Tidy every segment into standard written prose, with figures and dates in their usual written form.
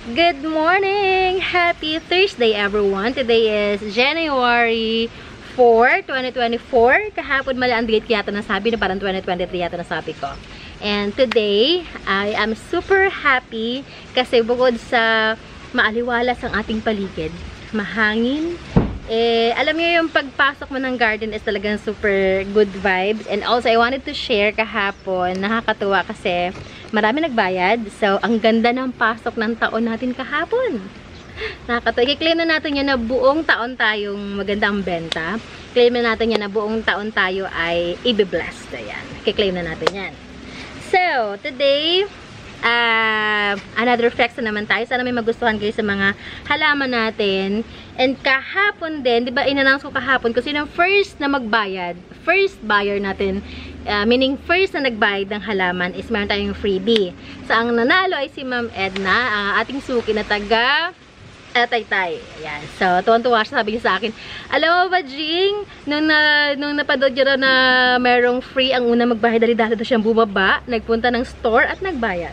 Good morning! Happy Thursday everyone! Today is January 4, 2024. Kahapon mali ang date yata nasabi na parang 2023 yata nasabi ko. And today, I am super happy kasi bukod sa maaliwalas ang ating paligid, mahangin, alam niyo yung pagpasok mo ng garden is talagang super good vibes. And also, I wanted to share kahapon, nakakatuwa kasi marami nagbayad. So, ang ganda ng pasok ng taon natin kahapon. Nakakatuwa. I-claim na natin yan na buong taon tayong magandang benta. Claim na natin yan na buong taon tayo ay i-blessed. Ayan. I-claim na natin yan. So, today, another flex na naman tayo. Sana may magustuhan kayo sa mga halaman natin. And kahapon din, di ba in-announce ko kahapon kung sino first na magbayad, first buyer natin, meaning first na nagbayad ng halaman is meron tayong freebie. So, ang nanalo ay si Ma'am Edna, ang ating suki na taga Taytay. Ayan. So, tuwan-tuwa siya, sabi niya sa akin, alam mo ba, Jing, nung napanood niya na merong free, ang una magbayad, dali-dali daw siyang bumaba, nagpunta ng store at nagbayad.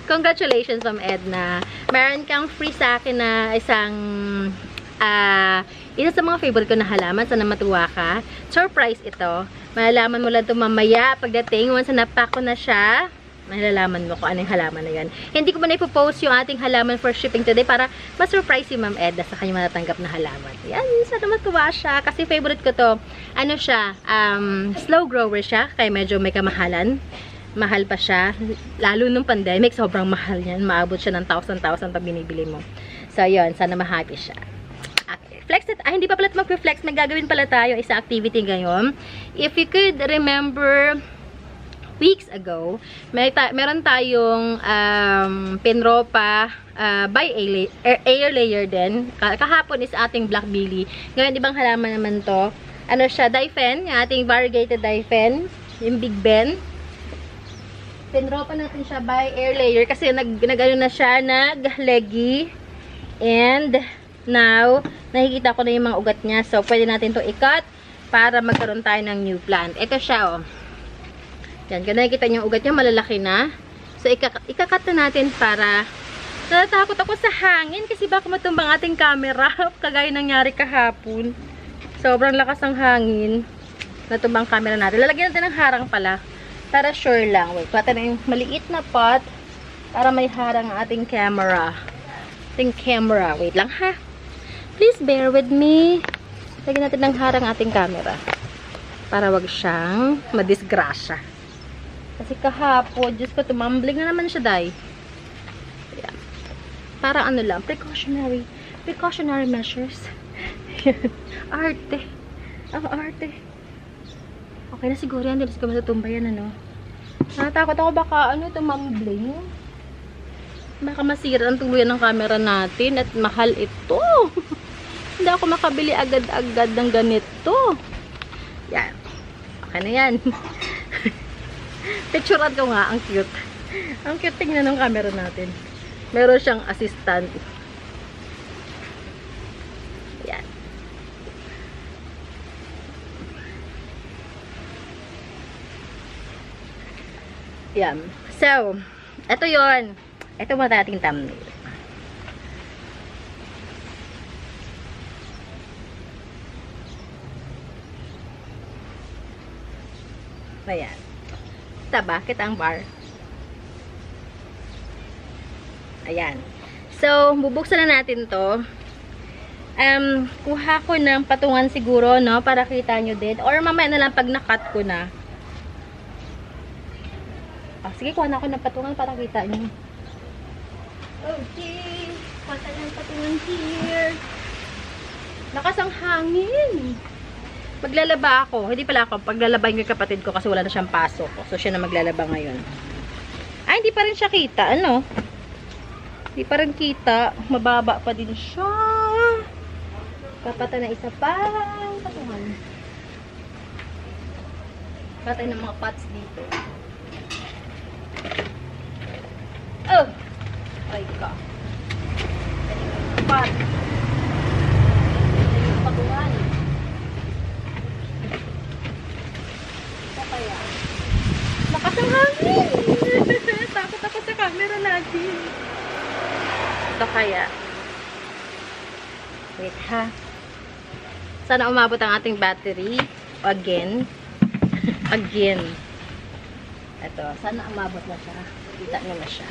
Congratulations, Ma'am Edna. Meron kang free sa akin na isang isa sa mga favorite ko na halaman. Sana matuwa ka. Surprise ito. Malalaman mo lang ito mamaya pagdating. Once na napak ko na siya, malalaman mo kung ano yung halaman na yan. Hindi ko ba na ipopost yung ating halaman for shipping today para ma-surprise si Ma'am Edna sa kanyang matatanggap na halaman. Yan, sana matuwa siya. Kasi favorite ko to. Ano siya? Slow grower siya. Kaya medyo may kamahalan. Mahal pa siya. Lalo nung pandemic, sobrang mahal yan. Maabot siya ng 1,000 pag binibili mo. So, yun. Sana ma-happy siya. Okay. Flex it. Hindi pa pala mag-flex. May gagawin pala tayo isang activity ngayon. If you could remember, weeks ago, meron tayong Pinropa by air layer din. Kahapon is ating Black Billy. Ngayon, ibang halaman naman to. Ano siya? Daifen. Yung ating variegated Daifen. Yung Big Ben. Pinropa natin siya by air layer kasi nag-ano na siya, nag-leggy. And now, nakikita ko na yung mga ugat niya. So, pwede natin to i-cut para magkaroon tayo ng new plant. Ito siya, oh. Yan, kung nakikita niyo yung ugat niya, malalaki na. So, ikakat na natin para natatakot ako sa hangin kasi baka matumbang ating camera. Kagaya nangyari kahapon. Sobrang lakas ng hangin. Natumbang camera natin. Lalagyan natin ng harang pala. Para sure lang. Wait, pata na yung maliit na pot para may harang ang ating camera. Ating camera. Wait lang ha. Please bear with me. Lagyan natin ng harang ating camera. Para wag siyang madisgrasya. Kasi kahapon, Diyos ko, tumambling na naman siya, day. Ayan. Para ano lang, precautionary measures. Arte. Ang arte. Okay na siguro yan, hindi siguro matutumba yan, ano. Natakot ako baka, tumambling. Baka masira ang tuluyan ng camera natin at mahal ito. Hindi ako makabili agad-agad ng ganito. Yan. Okay na yan. Picturean ko nga, ang cute. Ang cute tingnan ng camera natin. Meron siyang assistant. Yan. Yan. So, ito yon. Ito mo ating thumbnail. Ayan. Bakit ang bar? Ayan. So, bubuksan na natin to. Kuha ko ng patungan siguro, no? Para kita nyo din. Or mamaya na lang pag nakat ko na. Sige, kuha na ako ng patungan para kita nyo. Okay. Kuha tayo ng patungan here. Lakas ang hangin. Maglalaba ako. Hindi pala ako. Paglalaba yung kapatid ko kasi wala na siyang pasok. So, siya na maglalaba ngayon. Ay, hindi pa rin siya kita. Ano? Hindi pa rin kita. Mababa pa din siya. Papata na isa pa. Patungan. Patay ng mga pots dito. Oh! Ay ka. Pot. Patungan. Lakas ang hangin! Takot ako sa camera natin. Ito kaya? Wait ha. Sana umabot ang ating battery. Again. Again. Ito. Sana umabot na siya. Kita nyo na siya.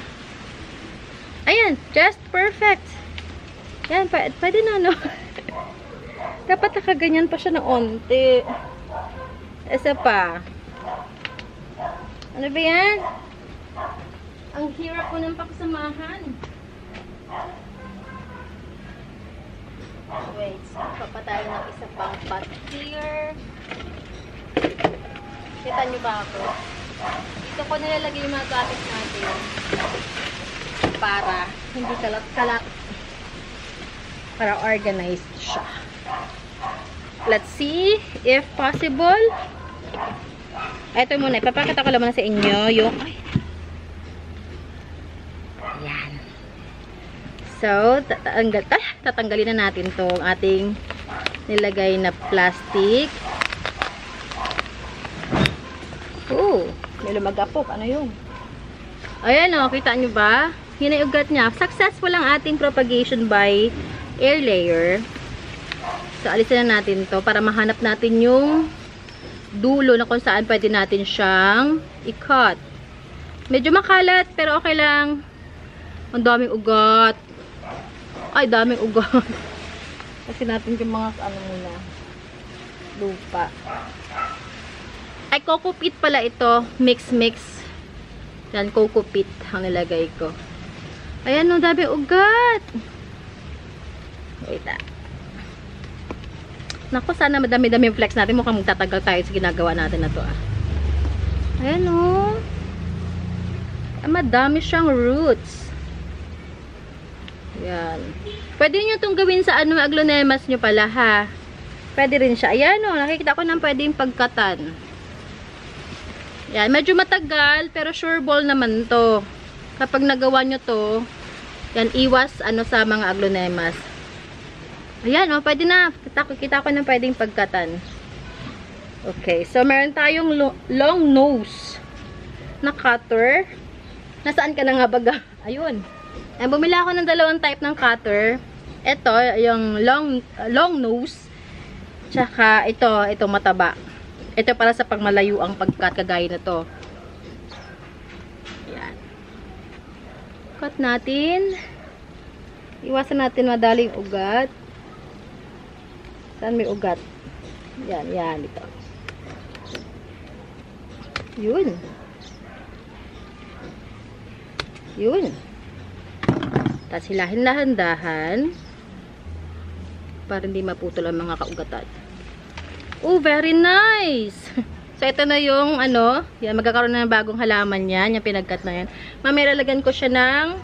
Ayan. Just perfect. Yan. Pwede na, no? Dapat nakaganyan pa siya na onti. Isa pa. Ano ba yan? Ang hirap ko ng pakisamahan. Wait. Papatayo ng isa pang pot here. Kita nyo ba ako? Dito ko nilalagay yung mga gamit natin. Para hindi kalat. Para organized siya. Let's see if possible. Ito muna. Ipapakita ko naman sa inyo yung... Ayan. So, tatanggalin na natin itong ating nilagay na plastic. Oh, may lumagapok. Ano yun? Ayan o, kita nyo ba? Yun ay ugat niya. Successful ang ating propagation by air layer. So, alisin na natin to para mahanap natin yung dulo na kung saan pwede natin siyang i-cut. Medyo makalat, pero okay lang. Ang daming ugat. Ay, daming ugat. Kasi natin yung mga ano muna. Lupa. Ay, coco peat pala ito. Mix. Yan, coco peat ang nilagay ko. Ayan, no, daming ugat. Wait ah. Naku, sana madami-dami yung flex natin. Mukhang magtatagal tayo sa ginagawa natin na to ah. Ayan o. Madami siyang roots. Ayan. Pwede nyo itong gawin sa ano, aglonemas nyo pala ha. Pwede rin siya. Ayan o. Nakikita ko ng pwedeng pagkatan. Ayan. Medyo matagal pero sure ball naman to. Kapag nagawa nyo to, yan, iwas ano sa mga aglonemas. Ayan, oh, pwede na. Kita ko na pwedeng pagkatan. Okay, so meron tayong long nose na cutter. Nasaan ka na nga baga? Ayun. Ayan, bumili ako ng dalawang type ng cutter. Ito, yung long nose. Tsaka ito mataba. Ito para sa pagmalayo ang pagkat, kagaya na to. Ayan. Cut natin. Iwasan natin madaling ugat. Saan may ugat? Yan, ito. Yun. Tapos hilahin-lahandahan para hindi maputol ang mga kaugatan. Oh, very nice! So, ito na yung, ano, yan, magkakaroon na ng bagong halaman yan, yung pinagkat na yan. Mamaya lalagyan ko siya ng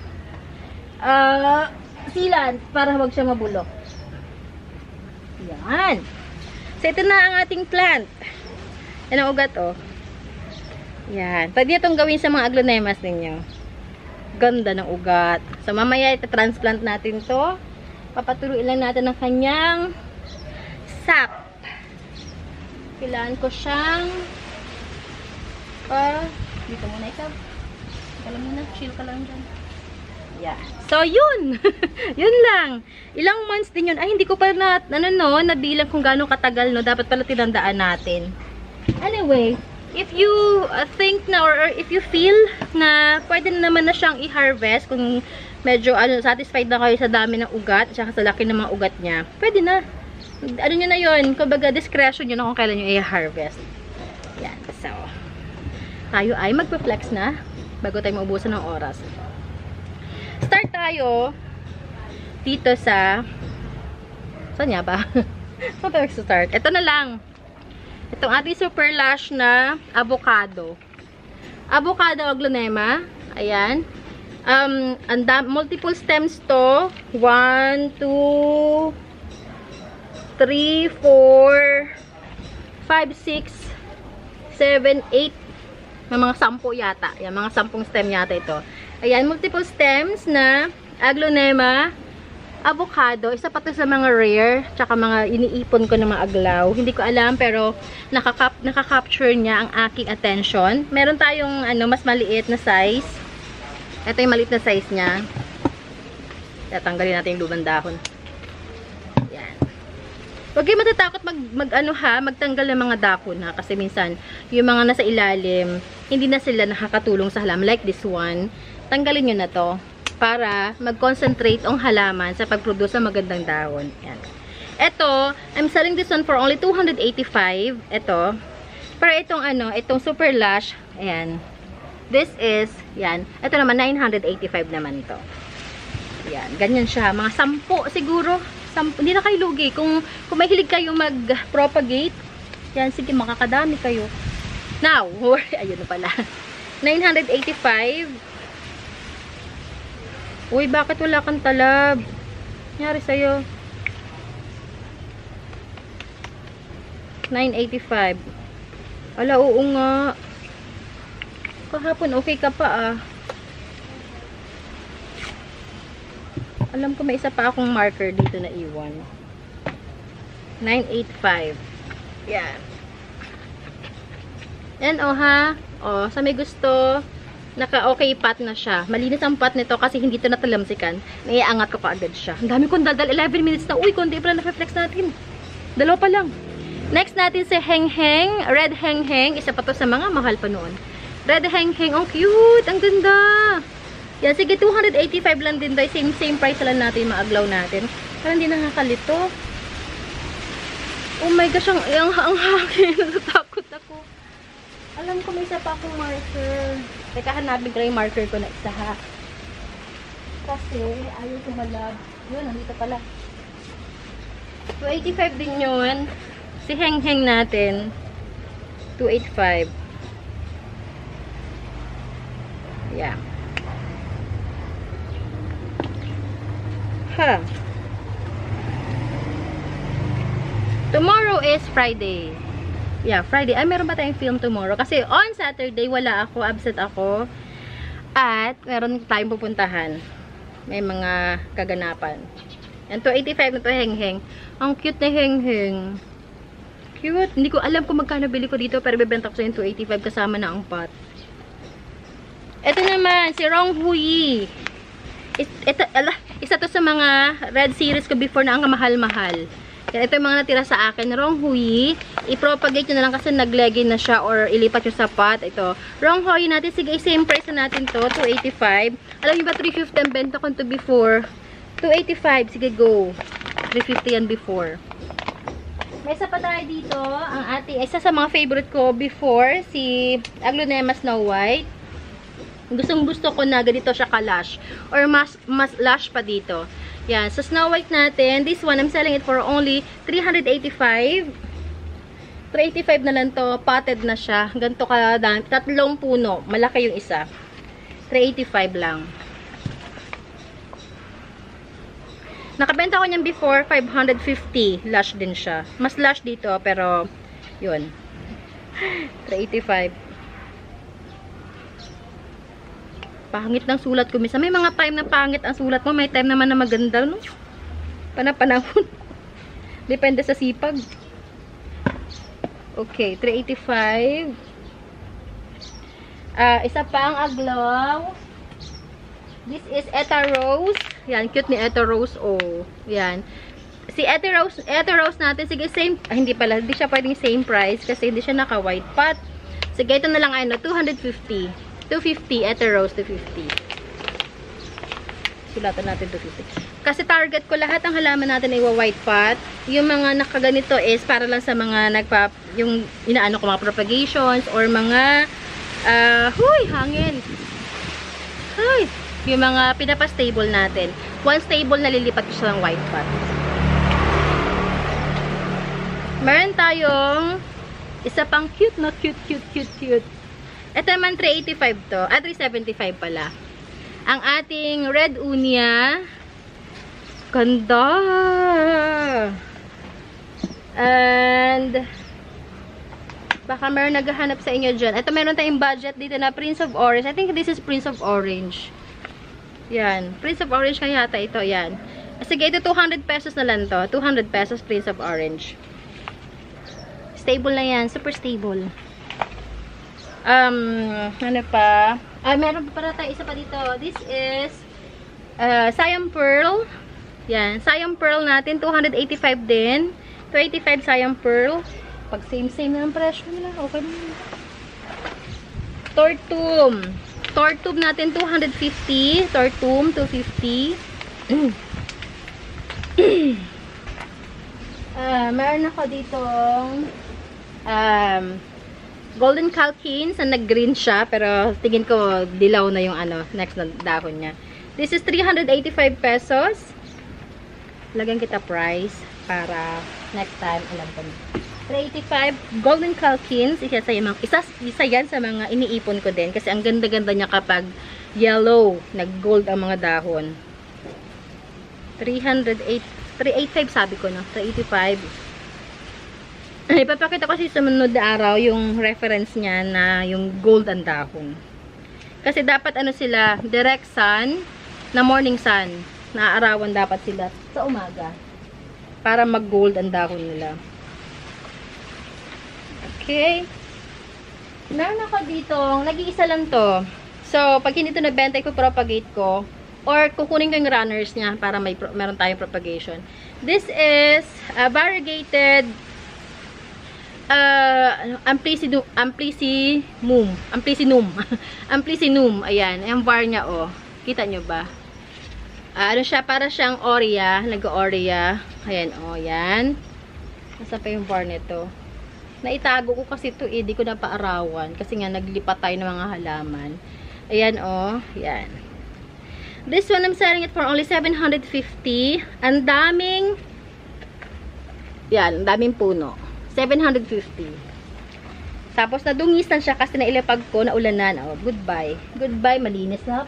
sealant para huwag siya mabulok. Yan. So, ito na ang ating plant. Yan ang ugat, oh. Yan. Pwede itong gawin sa mga aglonemas ninyo. Ganda ng ugat. So, mamaya ita-transplant natin to. Papaturuin lang natin ang kanyang sap. Kailangan ko siyang dito muna ikaw. Kala muna. Chill ka lang dyan. Yeah. So, yun. Yun lang. Ilang months din yun. Ay, hindi ko pa nabilang kung gaano katagal, no. Dapat pala tinandaan natin. Anyway, if you think na, or if you feel na pwede na naman na siyang i-harvest, kung medyo, satisfied na kayo sa dami ng ugat, at saka sa laki ng mga ugat niya, pwede na. Ano nyo na yun? Kumbaga, discretion nyo na kung kailan nyo i-harvest. Yan. So, tayo ay magpa-flex na bago tayo maubusan ng oras. Start tayo dito sa saan nga ba? Saan tayo start? Ito na lang. Itong ating super lush na avocado. Avocado aglonema. Ayan. Multiple stems to. 1, 2, 3, 4, 5, 6, 7, 8. May mga 10 yata. Ayan, mga 10 stem yata ito. Ayan, multiple stems na aglonema, avocado. Isa pa to sa mga rare, tsaka mga iniipon ko ng mga aglaw. Hindi ko alam, pero nakaka-capture niya ang aking attention. Meron tayong mas maliit na size. Ito yung maliit na size niya. Tatanggalin natin yung lumang dahon. Yan. Huwag kayo matatakot magtanggal ng mga dahon ha. Kasi minsan, yung mga nasa ilalim, hindi na sila nakakatulong sa halaman. Like this one. Tanggalin nyo na to. Para mag-concentrate ang halaman sa pag-produce ng magandang dahon. Yan. Ito, I'm selling this one for only 285. Ito. Pero itong Super Lush, ayan. This is, yan. Ito naman, 985 naman to. Yan, ganyan siya. Mga 10 siguro. 10, hindi na kayo lugi. Kung may hilig kayo mag-propagate, yan, sige, makakadami kayo. Now, ayun na pala. 985. Uy, bakit wala kang talab? Nangyari sa'yo? 985. Ala, oo nga. Kahapon, okay ka pa ah. Alam ko may isa pa akong marker dito na iwan. 985. Yan. Yan o ha. O, sa may gusto, naka-okay pot na siya. Malinis ang pot nito kasi hindi ito natalamsikan. Naiangat ko kaagad siya. Ang dami kong daldal. 11 minutes na. Uy, kundi pala na-flex natin. Dalawa pa lang. Next natin si Heng Heng. Red Heng Heng. Isa pa to sa mga mahal pa noon. Red Heng Heng. Ang cute. Ang ganda. Yan, sige, 285 lang din daw. Same price lang natin, maaglaw natin. Parang hindi nakakalito. Oh my gosh, ang hangin. Natatakot ako. Alam ko may isa pa akong marker. Teka, hanapin ko lang yung marker ko na isa ha. Kasi, ayaw tumalab. Yun, nandito pala. 285 din yun. Si Heng Heng natin. 285. Yeah. Ha. Tomorrow is Friday. Yeah, Friday. Ay, meron ba tayong film tomorrow? Kasi on Saturday, wala ako. Absent ako. At, meron tayong pupuntahan. May mga kaganapan. Yan, 285 na to, Heng Heng. Ang cute na Heng Heng. Cute. Hindi ko alam kung magkano bili ko dito, pero bibenta ko sa yung 285 kasama na ang pot. Ito naman, si Rong Hui. Isa to sa mga red series ko before na ang mahal-mahal. Ito yung mga natira sa akin. Rong Hui. I-propagate nyo na lang kasi nag-leggy na siya or ilipat nyo sa pot. Ito. Rong Hui natin. Sige, same price na natin to. 285. Alam nyo ba 350 ang benta ko to before? 285. Sige, go. 350 yan before. May isa pa tayo dito. Ang ating, isa sa mga favorite ko before, si Aglonema Snow White. Gustong-gusto ko na ganito siya ka-lash. Or mas lash pa dito. Yan. Sa Snow White natin, this one, I'm selling it for only 385. 385 na lang to. Potted na siya. Ganito ka, 3 puno. Malaki yung isa. 385 lang. Nakabenta ko niyan before, 550. Lash din siya. Mas lash dito, pero, yun. 385. Pangit ng sulat ko. Minsan may mga time na pangit ang sulat mo. May time naman na maganda, no? Panahon. Depende sa sipag. Okay, 385. Isa pa ang aglaw. This is Eta Rose. Yan, cute ni Eta Rose. Oh, yan. Si Eta Rose natin, sige, same. Hindi pala. Hindi siya pwedeng same price kasi hindi siya naka-white pot. Sige, ito na lang, 250. 250, Eta Rose, 250. Sulatan natin 250. Kasi target ko lahat ng halaman natin ay white pot. Yung mga nakaganito is para lang sa mga yung inaano ko mga propagations or mga huy, hangin. Ay, yung mga pinapa-stable natin. Once stable, nalilipat ko siya ng white pot. Meron tayong isa pang cute, no? Cute. Ito naman 385 to. 375 pala. Ang ating red unia. Ganda! And baka meron naghahanap sa inyo dyan. Ito meron tayong budget dito na Prince of Orange. I think this is Prince of Orange. Yan. Prince of Orange kaya yata ito. Yan. Sige, ito 200 pesos na lang to. 200 pesos Prince of Orange. Stable na yan. Super stable. Ano pa? Meron pa tayo isa pa dito. This is Siam Pearl. Yan. Siam Pearl natin. 285 din. 285 Siam Pearl. Pag same-same na ang presyo nila. Okay na. Tortum. Tortum natin 250. Tortum 250. Meron ako ditong Golden Calkins na nag-green siya. Pero tingin ko dilaw na yung next na dahon niya. This is 385 pesos. Lagyan kita price para next time alam ko na. 385 Golden Calkins. Isa yan sa mga iniipon ko din. Kasi ang ganda-ganda niya kapag yellow. Nag-gold ang mga dahon. 385 sabi ko, no? 385. Ipapakita ko kasi sa sunod na araw yung reference niya na yung gold ang dahon. Kasi dapat sila, direct sun na morning sun. Naaarawan dapat sila sa umaga. Para mag-gold ang dahon nila. Okay. Meron ako dito, nag-iisa lang to. So, pag hindi ito nabenta, ipapropagate ko. Or, kukunin ko yung runners niya para meron tayong propagation. This is a variegated Amplicynum. Ayan. Yung var niya, oh. Kita nyo ba? Siya, para siyang Oria. Nag-Oria. Ayan, oh. Yan. Nasa pa yung var nito. Naitago ko kasi ito, di ko na paarawan. Kasi nga, naglipat tayo ng mga halaman. Ayan, oh. Yan. This one, I'm selling it for only 750. Ang daming, yan, ang daming puno. 750. Tapos, nadungisan siya kasi nailapag ko, naulanan. Oh, goodbye. Goodbye, malinis na.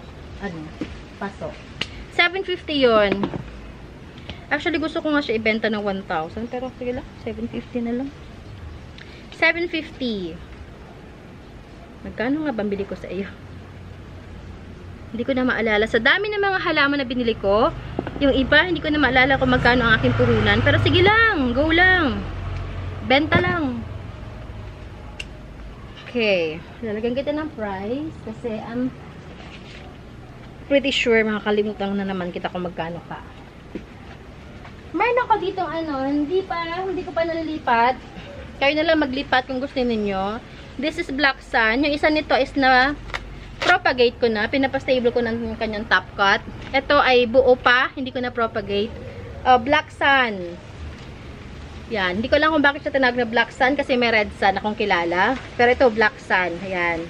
Paso. 750 yon. Actually, gusto ko nga siya ibenta ng 1,000. Pero, sige lang, 750 na lang. 750. Magkano nga bambili ko sa iyo? Hindi ko na maalala. Sa dami ng mga halaman na binili ko, yung iba, hindi ko na maalala kung magkano ang aking puhunan. Pero sige lang, go lang. Benta lang. Okay. Lalagyan kita ng price kasi I'm pretty sure makakalimutan na naman kita kung magkano ka. Mayroon ako dito hindi ko pa nalilipat. Kayo na lang maglipat kung gusto niyo. This is Black Sun. Yung isa nito is na propagate ko na. Pinapastable ko ng kanyang top cut. Ito ay buo pa. Hindi ko na propagate. Black Sun. Yan. Hindi ko lang kung bakit siya tinawag na Black Sun kasi may Red Sun akong kilala. Pero ito, Black Sun. Ayan.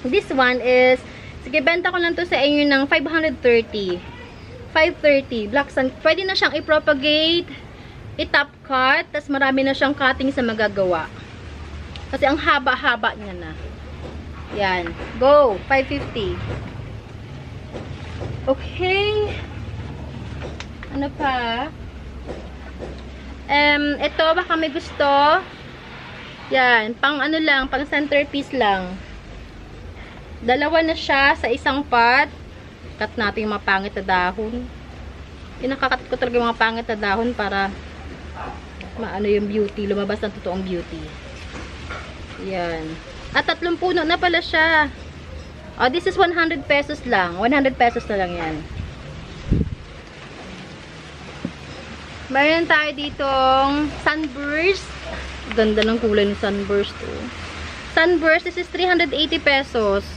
This one is, sige, benta ko lang to sa inyo ng 530. 530. Black Sun. Pwede na siyang i-propagate, i-top cut, tas marami na siyang cutting sa magagawa. Kasi ang haba-haba niya na. Yan. Go. 550. Okay. Ano pa? Ito, baka may gusto. Yan. Pang lang, pang centerpiece lang. Dalawa na siya sa isang pot. Cut natin yung mga pangit na dahon. Pinakakat ko talaga yung mga pangit na dahon para maano yung beauty, lumabas ng totoong beauty. Yan. At 3 puno na pala siya. Oh, this is 100 pesos lang. 100 pesos na lang yan. Mayroon tayo ditong sunburst. Ganda ng kulay ng sunburst to. Sunburst, this is 380 pesos.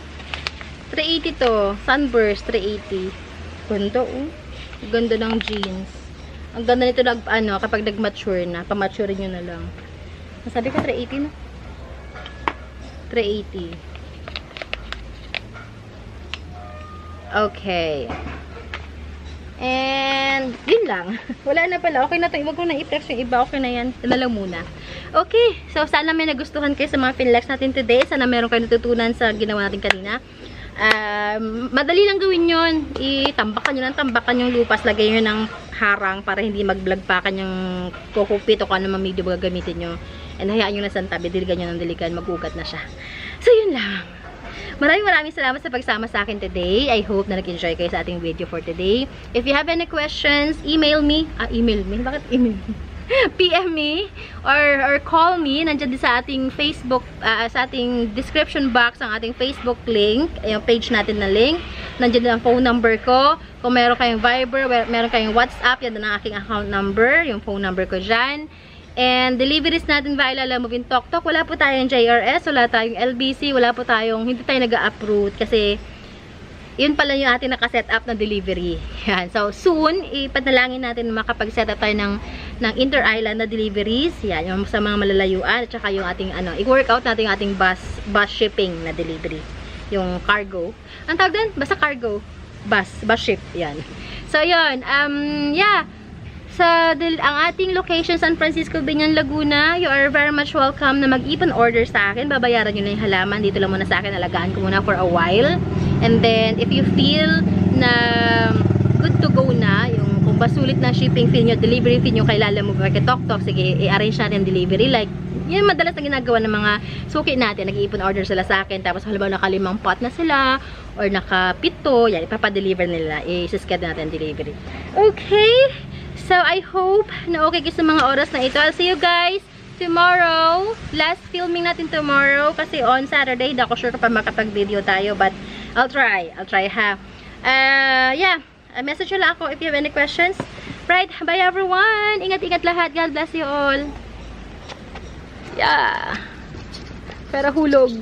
380 to. Sunburst, 380. Ganda, oh. Ganda ng jeans. Ang ganda nito kapag nag-mature na. Pa-mature nyo na lang. Sabi ko 380 na. 380. Okay. And, yun lang. Wala na pala. Okay na to. Huwag ko na i-flex yung iba. Okay na yan. Ito na lang muna. Okay. So, sana may nagustuhan kayo sa mga finlex natin today. Sana meron kayo natutunan sa ginawa natin kanina. Madali lang gawin yun. Itambakan nyo lang. Tambakan yung lupas. Lagay nyo ng harang para hindi mag-vlog pa kanyang kukupit o kung ano mga video gagamitin nyo. And hayaan nyo na sa tabi. Diligan nyo ng diligan. Mag-ugat na siya. So, yun lang. Maraming salamat sa pagsama sa akin today. I hope na nag-enjoy kayo sa ating video for today. If you have any questions, email me. Email me? Bakit email me? PM me or call me. Nandiyan din sa ating Facebook, sa ating description box ang ating Facebook link, yung page natin na link. Nandiyan din ang phone number ko. Kung meron kayong Viber, meron kayong WhatsApp, yan din ang aking account number, yung phone number ko dyan. And deliveries natin via Lalamove in Tok Tok. Wala po tayong JRS, wala tayong LBC, wala po tayong, hindi tayo nag-a-approve kasi yun pala yung ating nakaset up na delivery. Yan. So, soon, ipanalangin natin na makapag-set up tayo ng inter-island na deliveries. Yan, yung sa mga malalayuan. At saka yung ating, i-work out natin yung ating bus shipping na delivery. Yung cargo. Ang tawag din? Basta cargo. Bus ship. Yan. So, yun. Yeah. Ang ating location, San Francisco, Binyan, Laguna, you are very much welcome na mag-ipon order sa akin. Babayaran nyo na yung halaman. Dito lang muna sa akin. Alagaan ko muna for a while. And then, if you feel na good to go na, yung kung basulit na shipping fee nyo, delivery fee nyo kay Lalamove or kay Tok Tok, sige, i-arrange natin delivery. Like, yun madalas na ginagawa ng mga suki natin. Nag-iipon order sila sa akin. Tapos, halimbawa, naka-5 pot na sila or naka-7, yan, ipapadeliver nila. I-schedule natin delivery. Okay. So, I hope na okay kayo sa mga oras na ito. I'll see you guys tomorrow. Last filming natin tomorrow. Kasi on Saturday, hindi ako sure pa makapag-video tayo. But, I'll try ha. Yeah. Message nyo lang ako if you have any questions. Right. Bye everyone. Ingat-ingat lahat. God bless you all. Yeah. Pero hulog.